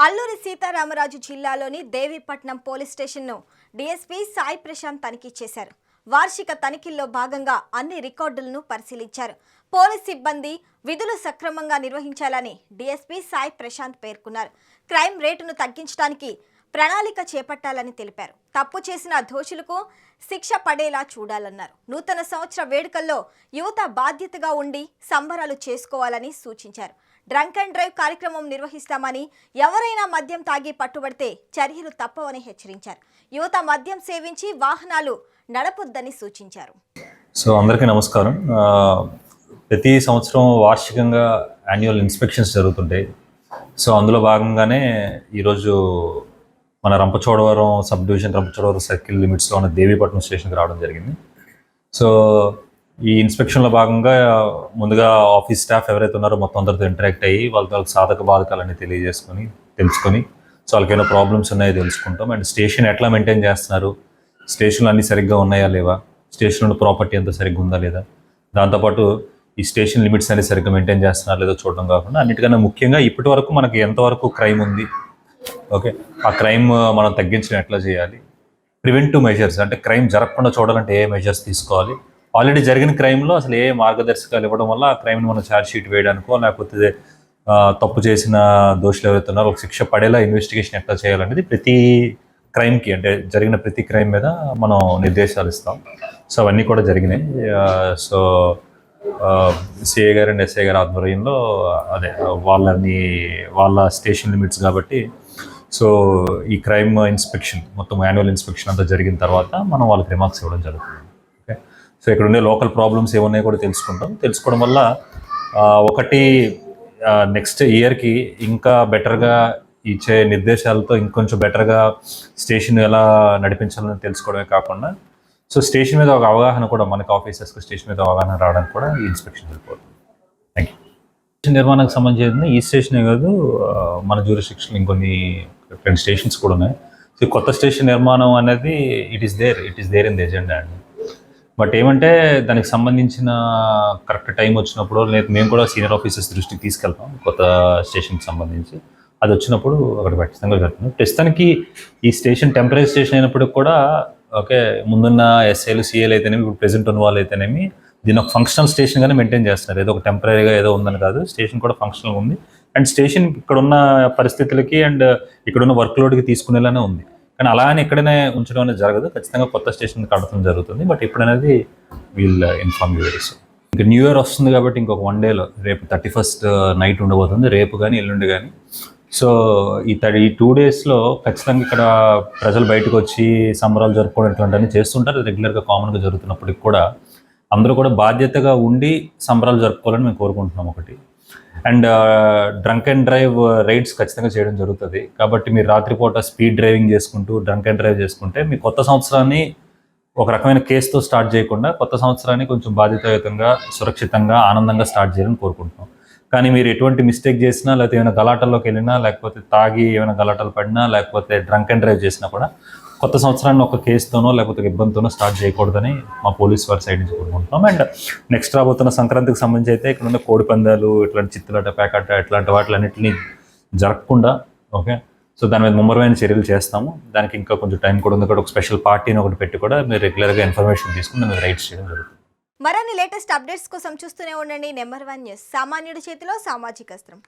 అల్లూరి సీతారామరాజు జిల్లాలోని దేవీపట్నం పోలీస్ స్టేషన్ను డీఎస్పీ సాయి ప్రశాంత్ తనిఖీ చేశారు. వార్షిక తనిఖీల్లో భాగంగా అన్ని రికార్డులను పరిశీలించారు. పోలీస్ సిబ్బంది విధులు సక్రమంగా నిర్వహించాలని డీఎస్పీ సాయి ప్రశాంత్ పేర్కొన్నారు. క్రైమ్ రేటును తగ్గించడానికి ప్రణాళిక చేపట్టాలని తెలిపారు. తప్పు చేసిన దోషులకు శిక్ష పడేలా చూడాలన్నారు. నూతన సంవత్సర వేడుకల్లో యువత బాధ్యతగా ఉండి సంబరాలు చేసుకోవాలని సూచించారు. డ్రంక్ అండ్ డ్రైవ్ కార్యక్రమం నిర్వహిస్తామని, ఎవరైనా మద్యం తాగి పట్టుబడితే చర్యలు తప్పవని హెచ్చరించారు. యువత మద్యం సేవించి వాహనాలు నడపొద్దని సూచించారు. సో అందరికీ నమస్కారం. ప్రతి సంవత్సరం వార్షికంగా యాన్యువల్ ఇన్స్పెక్షన్స్ జరుగుతుంటాయి. సో అందులో భాగంగానే ఈరోజు మన Rampachodavaram subdivision Rampachodavaram circle లిమిట్స్లో ఉన్న దేవీపట్నం స్టేషన్కి రావడం జరిగింది. సో ఈ ఇన్స్పెక్షన్లో భాగంగా ముందుగా ఆఫీస్ స్టాఫ్ ఎవరైతే ఉన్నారో మొత్తం అందరితో ఇంటరాక్ట్ అయ్యి వాళ్ళకి సాధక బాధకాలన్నీ తెలుసుకొని సో వాళ్ళకి ఏమైనా ప్రాబ్లమ్స్ ఉన్నాయో తెలుసుకుంటాం. అండ్ స్టేషన్ ఎట్లా మెయింటైన్ చేస్తున్నారు, స్టేషన్లు అన్నీ సరిగ్గా ఉన్నాయా లేవా, స్టేషన్లో ప్రాపర్టీ ఎంత సరిగ్గా ఉందా లేదా, దాంతోపాటు ఈ స్టేషన్ లిమిట్స్ అనేది సరిగ్గా మెయింటైన్ చేస్తున్నారు లేదో చూడడం కాకుండా అన్నిటికన్నా ముఖ్యంగా ఇప్పటి వరకు మనకి ఎంతవరకు క్రైమ్ ఉంది, ఓకే, ఆ క్రైమ్ మనం తగ్గించడం ఎట్లా చేయాలి, ప్రివెంటివ్ మెజర్స్ అంటే క్రైమ్ జరగకుండా చూడాలంటే ఏ మెజర్స్ తీసుకోవాలి, ఆల్రెడీ జరిగిన క్రైమ్లో అసలు ఏ మార్గదర్శకాలు ఇవ్వడం వల్ల ఆ క్రైమ్ని మనం ఛార్జ్ షీట్ వేయడానికో లేకపోతే తప్పు చేసిన దోషులు ఎవరైతే ఉన్నారో ఒక శిక్ష పడేలా ఇన్వెస్టిగేషన్ ఎట్లా చేయాలనేది ప్రతి క్రైమ్కి అంటే జరిగిన ప్రతి క్రైమ్ మీద మనం నిర్దేశాలు ఇస్తాం. సో అవన్నీ కూడా జరిగినాయి. సో సిఏ గారు అండ్ ఎస్ఐ గారి ఆధ్వర్యంలో అదే వాళ్ళ స్టేషన్ లిమిట్స్ కాబట్టి సో ఈ క్రైమ్ ఇన్స్పెక్షన్ మొత్తం యాన్యువల్ ఇన్స్పెక్షన్ అంతా జరిగిన తర్వాత మనం వాళ్ళకి రిమార్క్స్ ఇవ్వడం జరుగుతుంది. ఓకే, సో ఇక్కడ ఉండే లోకల్ ప్రాబ్లమ్స్ ఏమున్నాయో కూడా తెలుసుకోవడం వల్ల ఒకటి నెక్స్ట్ ఇయర్కి ఇంకా బెటర్గా ఇచ్చే నిర్దేశాలతో ఇంకొంచెం బెటర్గా స్టేషన్ ఎలా నడిపించాలని తెలుసుకోవడమే కాకుండా సో స్టేషన్ మీద ఒక అవగాహన కూడా మనకి ఆఫీసర్స్కి స్టేషన్ మీద అవగాహన రావడానికి కూడా ఈ ఇన్స్పెక్షన్ వెళ్ళిపోతుంది. Thank you. స్టేషన్ నిర్మాణానికి సంబంధించిన ఈ స్టేషనే కాదు, మన జ్యూరిస్డిక్షన్ ఇంకొన్ని 2 స్టేషన్స్ కూడా ఉన్నాయి. సో కొత్త స్టేషన్ నిర్మాణం అనేది it is there in the agenda అండి. బట్ ఏమంటే దానికి సంబంధించిన కరెక్ట్ టైం వచ్చినప్పుడు లేదు మేము కూడా సీనియర్ ఆఫీసర్స్ దృష్టికి తీసుకెళ్తాం. కొత్త స్టేషన్కి సంబంధించి అది వచ్చినప్పుడు అక్కడ ఖచ్చితంగా జరుగుతుంది. ప్రస్తుతానికి ఈ స్టేషన్ టెంపరీ స్టేషన్ అయినప్పటికి కూడా ఓకే, ముందున్న ఎస్ఐలు సిఏలు అయితేనేమి ఇప్పుడు ప్రెజెంట్ ఉన్న వాళ్ళు అయితేనేమి దీని ఒక ఫంక్షనల్ స్టేషన్గానే మెయింటైన్ చేస్తున్నారు. ఏదో ఒక టెంపరీగా ఏదో ఉందని కాదు, స్టేషన్ కూడా ఫంక్షనల్గా ఉంది. అండ్ స్టేషన్ ఇక్కడున్న పరిస్థితులకి అండ్ ఇక్కడున్న వర్క్ లోడ్కి తీసుకునేలానే ఉంది. కానీ అలా అని ఎక్కడైనా ఉంచడం అనేది జరగదు. ఖచ్చితంగా కొత్త స్టేషన్ కడతం జరుగుతుంది. బట్ ఇప్పుడు అనేది we'll inform you very soon. ఇంకా న్యూ ఇయర్ వస్తుంది కాబట్టి ఇంకొక 1 డేలో రేపు 31st నైట్ ఉండబోతుంది, రేపు కానీ ఎల్లుండి కానీ. సో ఈ 2 డేస్లో ఖచ్చితంగా ఇక్కడ ప్రజలు బయటకు వచ్చి సంబరాలు జరుపుకోవడం ఇట్లాంటివన్నీ చేస్తుంటారు. రెగ్యులర్గా కామన్గా జరుగుతున్నప్పటికి కూడా అందరూ కూడా బాధ్యతగా ఉండి సంబరాలు జరుపుకోవాలని మేము కోరుకుంటున్నాం ఒకటి. And drunk and drive rides ఖచ్చితంగా చేయడం జరుగుతుంది. కాబట్టి మీరు రాత్రిపూట స్పీడ్ డ్రైవింగ్ చేసుకుంటూ డ్రంక్ అండ్ డ్రైవ్ చేసుకుంటే మీ కొత్త సంవత్సరాన్ని ఒక రకమైన కేసుతో స్టార్ట్ చేయకుండా కొత్త సంవత్సరాన్ని కొంచెం బాధ్యతాయుతంగా సురక్షితంగా ఆనందంగా స్టార్ట్ చేయాలని కోరుకుంటున్నాం. కానీ మీరు ఎటువంటి మిస్టేక్ చేసినా లేకపోతే ఏమైనా గలాటల్లోకి వెళ్ళినా లేకపోతే తాగి ఏమైనా గలాటలు పడినా లేకపోతే డ్రంక్ అండ్ డ్రైవ్ చేసినా కూడా కొత్త సంవత్సరాన్ని ఒక కేసుతోనో లేకపోతే ఒక ఇబ్బందితోనో స్టార్ట్ చేయకూడదని మా పోలీస్ వారి సైడ్ నుంచి కోరుకుంటున్నాం. అండ్ నెక్స్ట్ రాబోతున్న సంక్రాంతికి సంబంధించి అయితే ఇక్కడ ఉన్న కోడి పందాలు ఇట్లాంటి చిత్తులాట పేకాట ఇట్లాంటి వాటిలన్నింటినీ జరగకుండా ఓకే, సో దాని మీద ముమ్మరమైన చర్యలు చేస్తాము. దానికి ఇంకా కొంచెం టైం కూడా ఉంది. ఒక స్పెషల్ పార్టీని ఒకటి పెట్టి కూడా మీరు రెగ్యులర్గా ఇన్ఫర్మేషన్ తీసుకుని దాని మీద రైడ్స్ చేయడం జరుగుతుంది. మరిన్ని లేటెస్ట్ అప్డేట్స్ కోసం చూస్తూనే ఉండండి నెంబర్ 1 న్యూస్. సామాన్యుడి చేతిలో సామాజిక అస్త్రం.